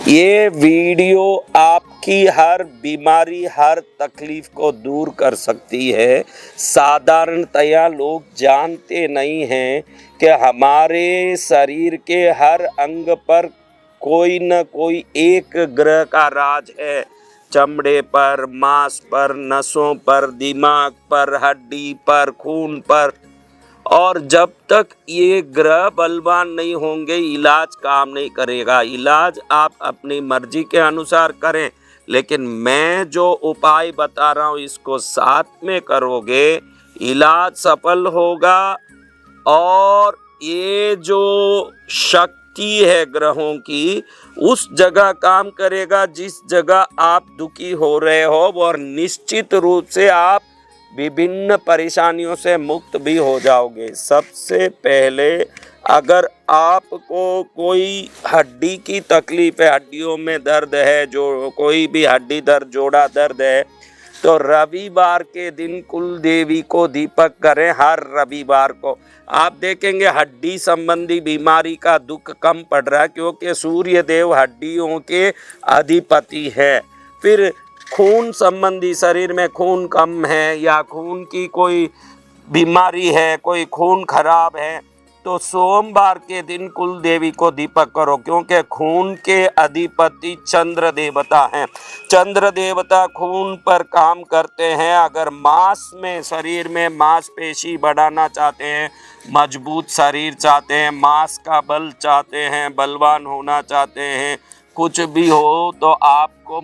ये वीडियो आपकी हर बीमारी, हर तकलीफ को दूर कर सकती है। साधारणतया लोग जानते नहीं हैं कि हमारे शरीर के हर अंग पर कोई न कोई एक ग्रह का राज है। चमड़े पर, मांस पर, नसों पर, दिमाग पर, हड्डी पर, खून पर। और जब तक ये ग्रह बलवान नहीं होंगे, इलाज काम नहीं करेगा। इलाज आप अपनी मर्जी के अनुसार करें, लेकिन मैं जो उपाय बता रहा हूँ इसको साथ में करोगे, इलाज सफल होगा। और ये जो शक्ति है ग्रहों की, उस जगह काम करेगा जिस जगह आप दुखी हो रहे हो, और निश्चित रूप से आप विभिन्न परेशानियों से मुक्त भी हो जाओगे। सबसे पहले अगर आपको कोई हड्डी की तकलीफ है, हड्डियों में दर्द है, जो कोई भी हड्डी दर्द, जोड़ा दर्द है, तो रविवार के दिन कुल देवी को दीपक करें। हर रविवार को आप देखेंगे हड्डी संबंधी बीमारी का दुख कम पड़ रहा है, क्योंकि सूर्य देव हड्डियों के अधिपति है। फिर खून संबंधी, शरीर में खून कम है या खून की कोई बीमारी है, कोई खून खराब है, तो सोमवार के दिन कुल देवी को दीपक करो, क्योंकि खून के अधिपति चंद्र देवता हैं। चंद्र देवता खून पर काम करते हैं। अगर मांस में, शरीर में मांसपेशी बढ़ाना चाहते हैं, मजबूत शरीर चाहते हैं, मांस का बल चाहते हैं, बलवान होना चाहते हैं, कुछ भी हो, तो आपको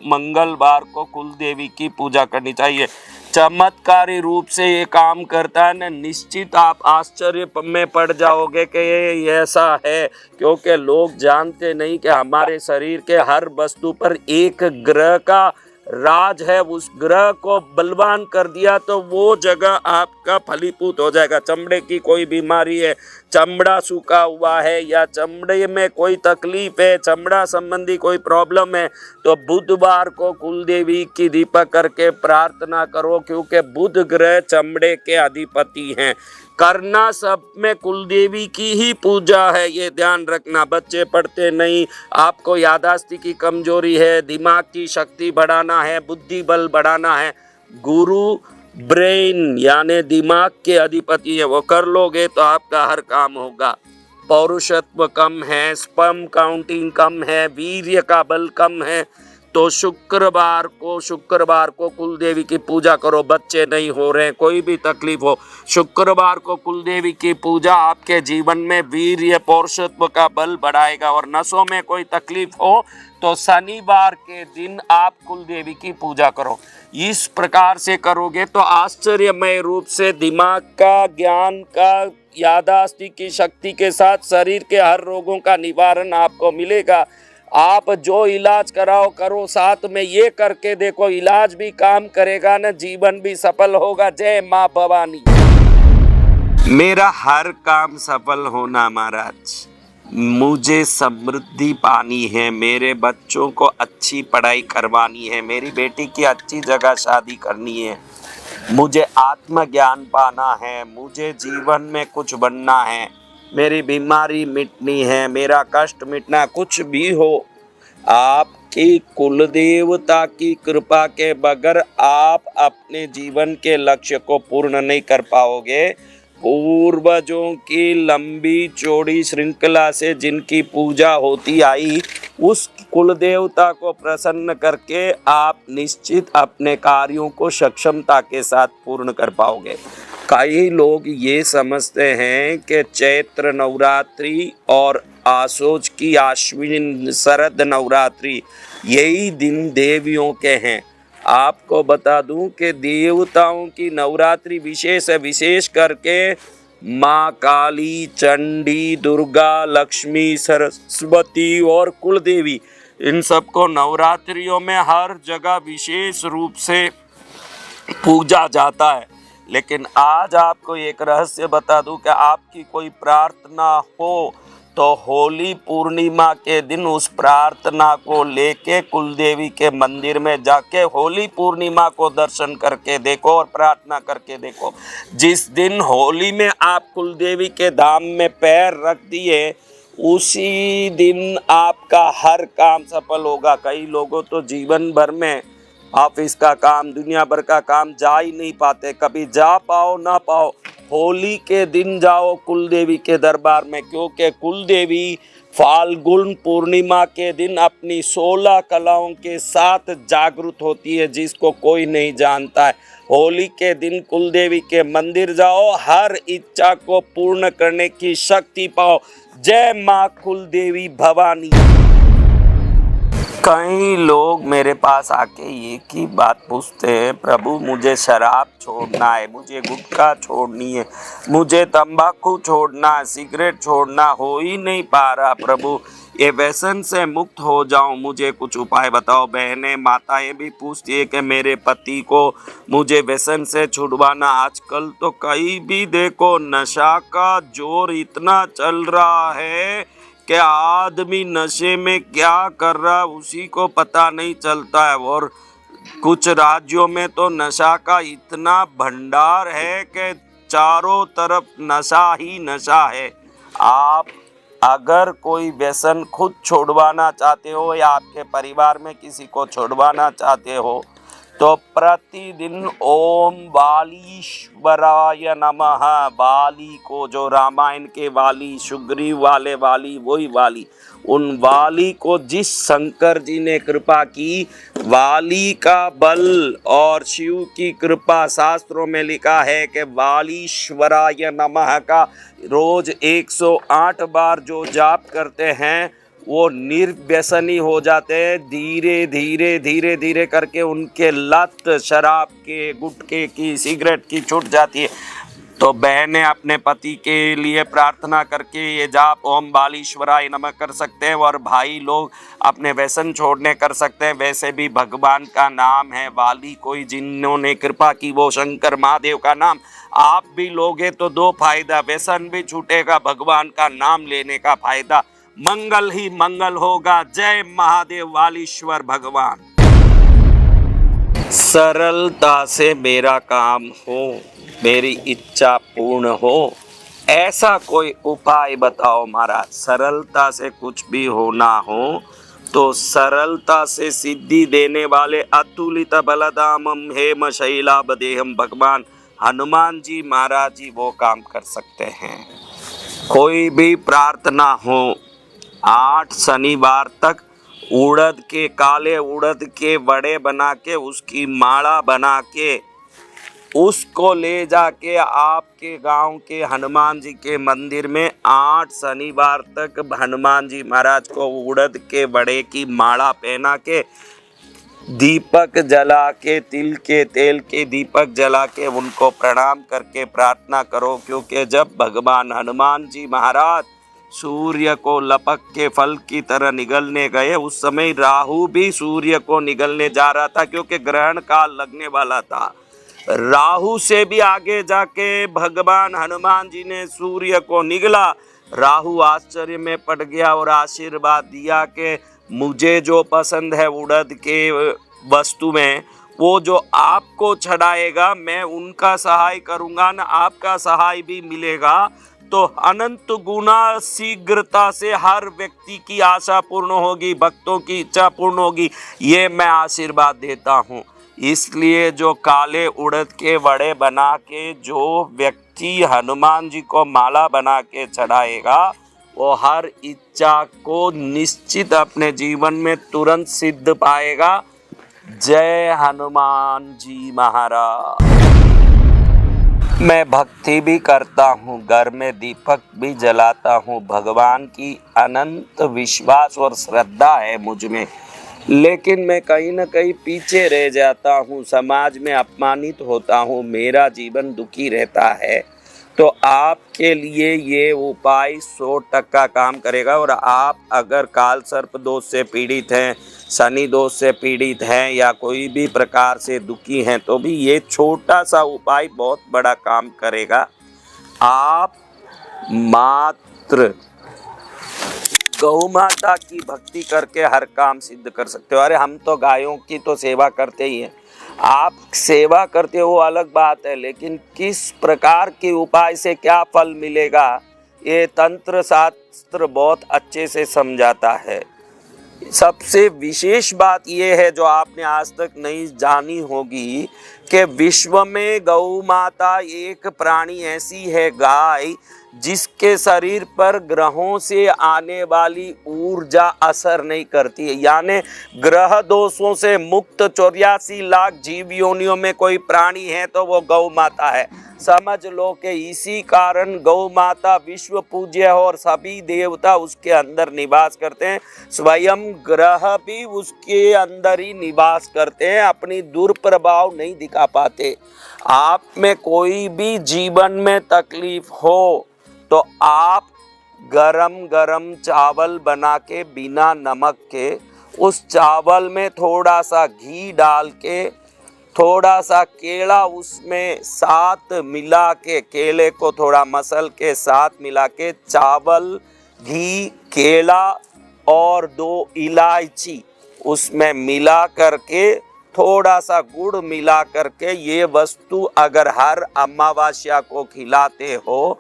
मंगलवार को कुल देवी की पूजा करनी चाहिए। चमत्कारी रूप से ये काम करता है ना, निश्चित आप आश्चर्य में पड़ जाओगे कि ये ऐसा है, क्योंकि लोग जानते नहीं कि हमारे शरीर के हर वस्तु पर एक ग्रह का राज है। उस ग्रह को बलवान कर दिया तो वो जगह आपका फलीभूत हो जाएगा। चमड़े की कोई बीमारी है, चमड़ा सूखा हुआ है, या चमड़े में कोई तकलीफ है, चमड़ा संबंधी कोई प्रॉब्लम है, तो बुधवार को कुल देवी की दीपक करके प्रार्थना करो, क्योंकि बुध ग्रह चमड़े के अधिपति हैं। करना सब में कुल देवी की ही पूजा है, ये ध्यान रखना। बच्चे पढ़ते नहीं, आपको यादाश्ती की कमजोरी है, दिमाग की शक्ति बढ़ाना है, बुद्धि बल बढ़ाना है, गुरु ब्रेन यानी दिमाग के अधिपति है, वो कर लोगे तो आपका हर काम होगा। पौरुषत्व कम है, स्पर्म काउंटिंग कम है, वीर्य का बल कम है, तो शुक्रवार को कुल देवी की पूजा करो। बच्चे नहीं हो रहे, कोई भी तकलीफ हो, शुक्रवार को कुल देवी की पूजा आपके जीवन में वीर्य, पौरुषत्व का बल बढ़ाएगा। और नसों में कोई तकलीफ हो तो शनिवार के दिन आप कुल देवी की पूजा करो। इस प्रकार से करोगे तो आश्चर्यमय रूप से दिमाग का, ज्ञान का, यादाश्ती की शक्ति के साथ शरीर के हर रोगों का निवारण आपको मिलेगा। आप जो इलाज कराओ करो, साथ में ये करके देखो, इलाज भी काम करेगा ना, जीवन भी सफल होगा। जय माँ भवानी। मेरा हर काम सफल होना महाराज, मुझे समृद्धि पानी है, मेरे बच्चों को अच्छी पढ़ाई करवानी है, मेरी बेटी की अच्छी जगह शादी करनी है, मुझे आत्मज्ञान पाना है, मुझे जीवन में कुछ बनना है, मेरी बीमारी मिटनी है, मेरा कष्ट मिटना, कुछ भी हो, आपकी कुल देवता की कृपा के बगैर आप अपने जीवन के लक्ष्य को पूर्ण नहीं कर पाओगे। पूर्वजों की लंबी चौड़ी श्रृंखला से जिनकी पूजा होती आई, उस कुल देवता को प्रसन्न करके आप निश्चित अपने कार्यों को सक्षमता के साथ पूर्ण कर पाओगे। कई लोग ये समझते हैं कि चैत्र नवरात्रि और आसोज की आश्विन शरद नवरात्रि यही दिन देवियों के हैं। आपको बता दूं कि देवताओं की नवरात्रि विशेष है, विशेष करके माँ काली, चंडी, दुर्गा, लक्ष्मी, सरस्वती और कुल देवी, इन सबको नवरात्रियों में हर जगह विशेष रूप से पूजा जाता है। लेकिन आज आपको एक रहस्य बता दूं कि आपकी कोई प्रार्थना हो तो होली पूर्णिमा के दिन उस प्रार्थना को लेके कुलदेवी के मंदिर में जाके होली पूर्णिमा को दर्शन करके देखो और प्रार्थना करके देखो। जिस दिन होली में आप कुलदेवी के धाम में पैर रख दिए, उसी दिन आपका हर काम सफल होगा। कई लोगों तो जीवन भर में ऑफिस का काम, दुनिया भर का काम जा ही नहीं पाते। कभी जा पाओ ना पाओ, होली के दिन जाओ कुल देवी के दरबार में, क्योंकि कुल देवी फाल्गुन पूर्णिमा के दिन अपनी 16 कलाओं के साथ जागृत होती है, जिसको कोई नहीं जानता है। होली के दिन कुल देवी के मंदिर जाओ, हर इच्छा को पूर्ण करने की शक्ति पाओ। जय माँ कुल देवी भवानी। कई लोग मेरे पास आके एक ही बात पूछते हैं, प्रभु मुझे शराब छोड़ना है, मुझे गुटखा छोड़नी है, मुझे तंबाकू छोड़ना है, सिगरेट छोड़ना हो ही नहीं पा रहा प्रभु, ये व्यसन से मुक्त हो जाऊं, मुझे कुछ उपाय बताओ। बहनें माताएं भी पूछती है कि मेरे पति को मुझे व्यसन से छुड़वाना। आजकल तो कहीं भी देखो नशा का जोर इतना चल रहा है कि आदमी नशे में क्या कर रहा है उसी को पता नहीं चलता है। और कुछ राज्यों में तो नशा का इतना भंडार है कि चारों तरफ नशा ही नशा है। आप अगर कोई व्यसन खुद छोड़वाना चाहते हो या आपके परिवार में किसी को छोड़वाना चाहते हो तो प्रतिदिन ओम वालीश्वराय नमः, वाली को, जो रामायण के वाली, सुग्रीव वाले वाली, वही वाली, उन वाली को जिस शंकर जी ने कृपा की, वाली का बल और शिव की कृपा, शास्त्रों में लिखा है कि वालीश्वराय नमः का रोज 108 बार जो जाप करते हैं वो निर्व्यसनी हो जाते हैं। धीरे धीरे धीरे धीरे करके उनके लत शराब के, गुटखे की, सिगरेट की छूट जाती है। तो बहनें अपने पति के लिए प्रार्थना करके ये जाप ओम बालीश्वराय नमः कर सकते हैं, और भाई लोग अपने व्यसन छोड़ने कर सकते हैं। वैसे भी भगवान का नाम है वाली, कोई जिन्होंने कृपा की वो शंकर महादेव का नाम आप भी लोगे तो दो फायदा, व्यसन भी छूटेगा, भगवान का नाम लेने का फायदा, मंगल ही मंगल होगा। जय महादेव वालीश्वर भगवान। सरलता से मेरा काम हो, मेरी इच्छा पूर्ण हो, ऐसा कोई उपाय बताओ महाराज। सरलता से कुछ भी होना हो तो सरलता से सिद्धि देने वाले अतुलित बलधामम हेम शैलाबदेहम भगवान हनुमान जी महाराज जी वो काम कर सकते हैं। कोई भी प्रार्थना हो, 8 शनिवार तक उड़द के, काले उड़द के बड़े बना के, उसकी माला बना के, उसको ले जाके आपके गांव के हनुमान जी के मंदिर में 8 शनिवार तक हनुमान जी महाराज को उड़द के बड़े की माला पहना के, दीपक जला के, तिल के तेल के दीपक जला के उनको प्रणाम करके प्रार्थना करो। क्योंकि जब भगवान हनुमान जी महाराज सूर्य को लपक के फल की तरह निगलने गए, उस समय राहु भी सूर्य को निगलने जा रहा था, क्योंकि ग्रहण काल लगने वाला था। राहु से भी आगे जाके भगवान हनुमान जी ने सूर्य को निगला। राहु आश्चर्य में पड़ गया और आशीर्वाद दिया कि मुझे जो पसंद है उड़द के वस्तु में, वो जो आपको चढ़ाएगा मैं उनका सहाय करूँगा ना, आपका सहाय भी मिलेगा। तो अनंत गुना शीघ्रता से हर व्यक्ति की आशा पूर्ण होगी, भक्तों की इच्छा पूर्ण होगी, ये मैं आशीर्वाद देता हूँ। इसलिए जो काले उड़द के वड़े बना के जो व्यक्ति हनुमान जी को माला बना के चढ़ाएगा, वो हर इच्छा को निश्चित अपने जीवन में तुरंत सिद्ध पाएगा। जय हनुमान जी महाराज। मैं भक्ति भी करता हूँ, घर में दीपक भी जलाता हूँ, भगवान की अनंत विश्वास और श्रद्धा है मुझ में, लेकिन मैं कहीं न कहीं पीछे रह जाता हूँ, समाज में अपमानित होता हूँ, मेरा जीवन दुखी रहता है। तो आपके लिए ये उपाय 100% काम करेगा। और आप अगर काल सर्प दोष से पीड़ित हैं, शनि दोष से पीड़ित हैं या कोई भी प्रकार से दुखी हैं, तो भी ये छोटा सा उपाय बहुत बड़ा काम करेगा। आप मात्र गौ माता की भक्ति करके हर काम सिद्ध कर सकते हो। अरे हम तो गायों की तो सेवा करते ही हैं, आप सेवा करते हो अलग बात है, लेकिन किस प्रकार के उपाय से क्या फल मिलेगा ये तंत्र शास्त्र बहुत अच्छे से समझाता है। सबसे विशेष बात यह है जो आपने आज तक नहीं जानी होगी कि विश्व में गौ माता एक प्राणी ऐसी है, गाय, जिसके शरीर पर ग्रहों से आने वाली ऊर्जा असर नहीं करती है। यानी ग्रह दोषों से मुक्त 84 लाख जीव योनियों में कोई प्राणी है तो वो गौ माता है। समझ लो कि इसी कारण गौ माता विश्व पूज्य है और सभी देवता उसके अंदर निवास करते हैं। स्वयं ग्रह भी उसके अंदर ही निवास करते हैं, अपनी दुष्प्रभाव नहीं दिखा पाते। आप में कोई भी जीवन में तकलीफ हो तो आप गरम गरम चावल बना के बिना नमक के, उस चावल में थोड़ा सा घी डाल के, थोड़ा सा केला उसमें साथ मिला के, केले को थोड़ा मसल के साथ मिला के, चावल, घी, केला और 2 इलायची उसमें मिला करके, थोड़ा सा गुड़ मिला करके, ये वस्तु अगर हर अमावस्या को खिलाते हो,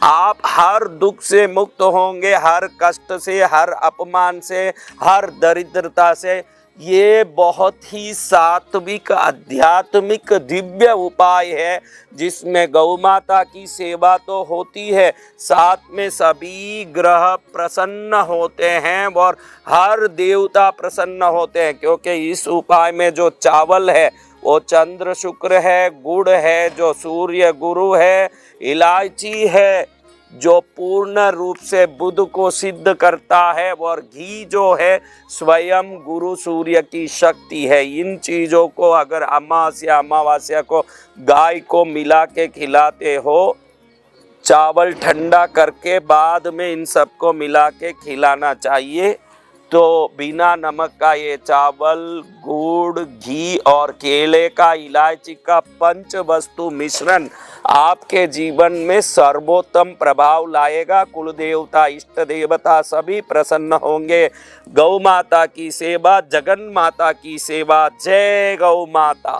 आप हर दुख से मुक्त होंगे, हर कष्ट से, हर अपमान से, हर दरिद्रता से। ये बहुत ही सात्विक आध्यात्मिक दिव्य उपाय है जिसमें गौ माता की सेवा तो होती है, साथ में सभी ग्रह प्रसन्न होते हैं और हर देवता प्रसन्न होते हैं, क्योंकि इस उपाय में जो चावल है वो चंद्र शुक्र है, गुड़ है जो सूर्य गुरु है, इलायची है जो पूर्ण रूप से बुध को सिद्ध करता है, और घी जो है स्वयं गुरु सूर्य की शक्ति है। इन चीज़ों को अगर अमावस्या को गाय को मिला के खिलाते हो, चावल ठंडा करके बाद में इन सबको मिला के खिलाना चाहिए, तो बिना नमक का ये चावल, गुड़, घी और केले का, इलायची का पंच वस्तु मिश्रण आपके जीवन में सर्वोत्तम प्रभाव लाएगा। कुल देवता, इष्ट देवता सभी प्रसन्न होंगे। गौ माता की सेवा, जगन माता की सेवा। जय गौ माता।